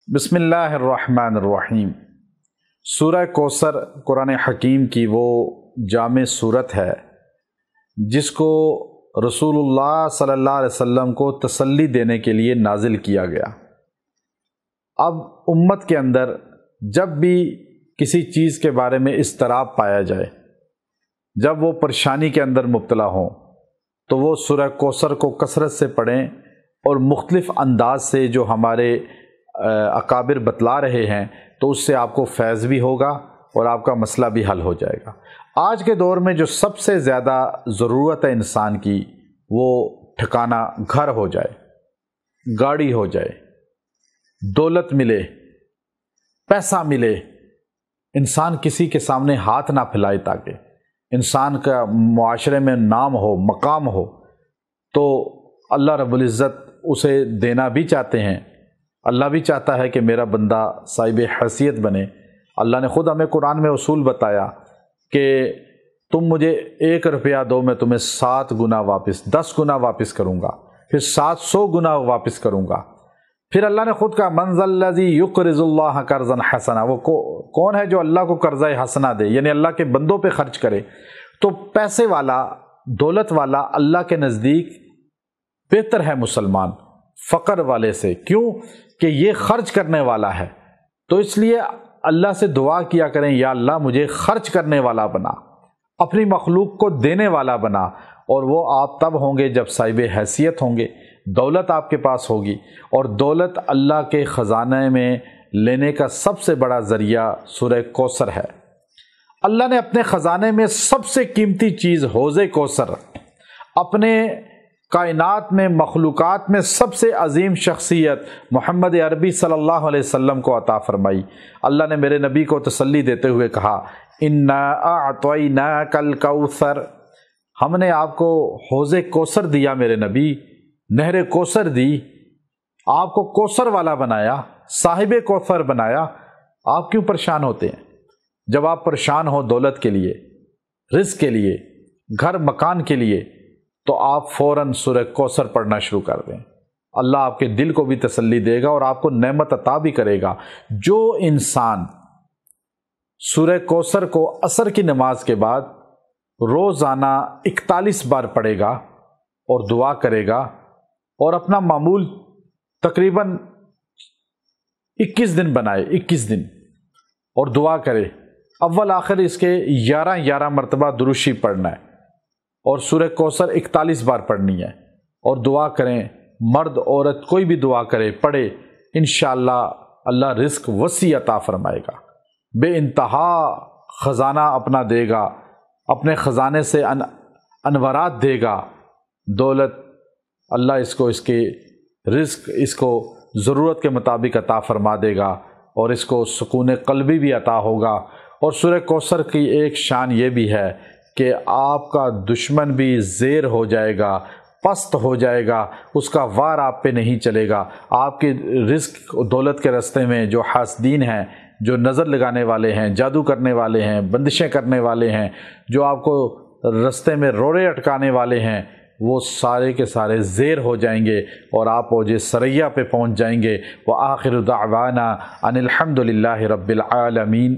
بسم اللہ الرحمن الرحیم۔ سورہ کوثر قرآن حکیم کی وہ جامع صورت ہے جس کو رسول اللہ صلی اللہ علیہ وسلم کو تسلی دینے کے لیے نازل کیا گیا۔ اب امت کے اندر جب بھی کسی چیز کے بارے میں اضطراب پایا جائے، جب وہ پریشانی کے اندر مبتلا ہوں، تو وہ سورہ کوثر کو کثرت سے پڑھیں اور مختلف انداز سے جو ہمارے اکابر بتلا رہے ہیں تو اس سے آپ کو فیض بھی ہوگا اور آپ کا مسئلہ بھی حل ہو جائے گا۔ آج کے دور میں جو سب سے زیادہ ضرورت ہے انسان کی، وہ ٹھکانہ گھر ہو جائے، گاڑی ہو جائے، دولت ملے، پیسہ ملے، انسان کسی کے سامنے ہاتھ نہ پھیلائے، تاکہ انسان کا معاشرے میں نام ہو، مقام ہو، تو اللہ رب العزت اسے دینا بھی چاہتے ہیں۔ اللہ بھی چاہتا ہے کہ میرا بندہ صاحب حیثیت بنے۔ اللہ نے خود ہمیں قرآن میں اصول بتایا کہ تم مجھے 1 روپیہ دو، میں تمہیں 7 گنا واپس، 10 گنا واپس کروں گا، پھر 700 گنا واپس کروں گا۔ پھر اللہ نے خود کہا من ذا الذی یقرض اللہ قرضا حسنا، وہ کون ہے جو اللہ کو قرضہ حسنا دے، یعنی اللہ کے بندوں پہ خرچ کرے۔ تو پیسے والا، دولت والا اللہ کے نزدیک بہتر ہے مسلمان فقر والے سے، کیوں کہ یہ خرچ کرنے والا ہے۔ تو اس لیے اللہ سے دعا کیا کریں، یا اللہ مجھے خرچ کرنے والا بنا، اپنی مخلوق کو دینے والا بنا، اور وہ آپ تب ہوں گے جب صاحب حیثیت ہوں گے، دولت آپ کے پاس ہوگی۔ اور دولت اللہ کے خزانے میں لینے کا سب سے بڑا ذریعہ سورہ کوثر ہے۔ اللہ نے اپنے خزانے میں سب سے قیمتی چیز حوض کوثر، اپنے کائنات میں، مخلوقات میں سب سے عظیم شخصیت محمد عربی صلی اللہ علیہ وسلم کو عطا فرمائی۔ اللہ نے میرے نبی کو تسلی دیتے ہوئے کہا انا اعطیناک الکوثر، ہم نے آپ کو حوض کوثر دیا میرے نبی، نہر کوثر دی، آپ کو کوثر والا بنایا، صاحب کوثر بنایا۔ آپ کیوں پریشان ہوتے ہیں؟ جب آپ پریشان ہو دولت کے لیے، رزق کے لیے، گھر مکان کے لیے، تو آپ فوراً سورہ کوثر پڑھنا شروع کر دیں۔ اللہ آپ کے دل کو بھی تسلی دے گا اور آپ کو نعمت عطا بھی کرے گا۔ جو انسان سورہ کوثر کو عصر کی نماز کے بعد روزانہ 41 بار پڑھے گا اور دعا کرے گا، اور اپنا معمول تقریباً 21 دن بنائے، 21 دن، اور دعا کرے، اول آخر اس کے 11 مرتبہ درود شریف پڑھنا ہے، اور سورہ کوثر 41 بار پڑھنی ہے، اور دعا کریں، مرد عورت کوئی بھی دعا کرے، پڑھے، انشاءاللہ اللہ رزق وسیع عطا فرمائے گا، بے انتہا خزانہ اپنا دے گا، اپنے خزانے سے انوارات دے گا۔ دولت اللہ اس کے رزق اس کو ضرورت کے مطابق عطا فرما دے گا، اور اس کو سکون قلبی بھی عطا ہوگا۔ اور سورہ کوثر کی ایک شان یہ بھی ہے کہ آپ کا دشمن بھی زیر ہو جائے گا، پست ہو جائے گا، اس کا وار آپ پہ نہیں چلے گا۔ آپ کے رزق دولت کے راستے میں جو حاسدین ہیں، جو نظر لگانے والے ہیں، جادو کرنے والے ہیں، بندشیں کرنے والے ہیں، جو آپ کو راستے میں روڑے اٹکانے والے ہیں، وہ سارے کے سارے زیر ہو جائیں گے، اور آپ اوج ثریا پہ پہنچ جائیں گے۔ وآخر دعوانا ان الحمد للہ رب العالمین۔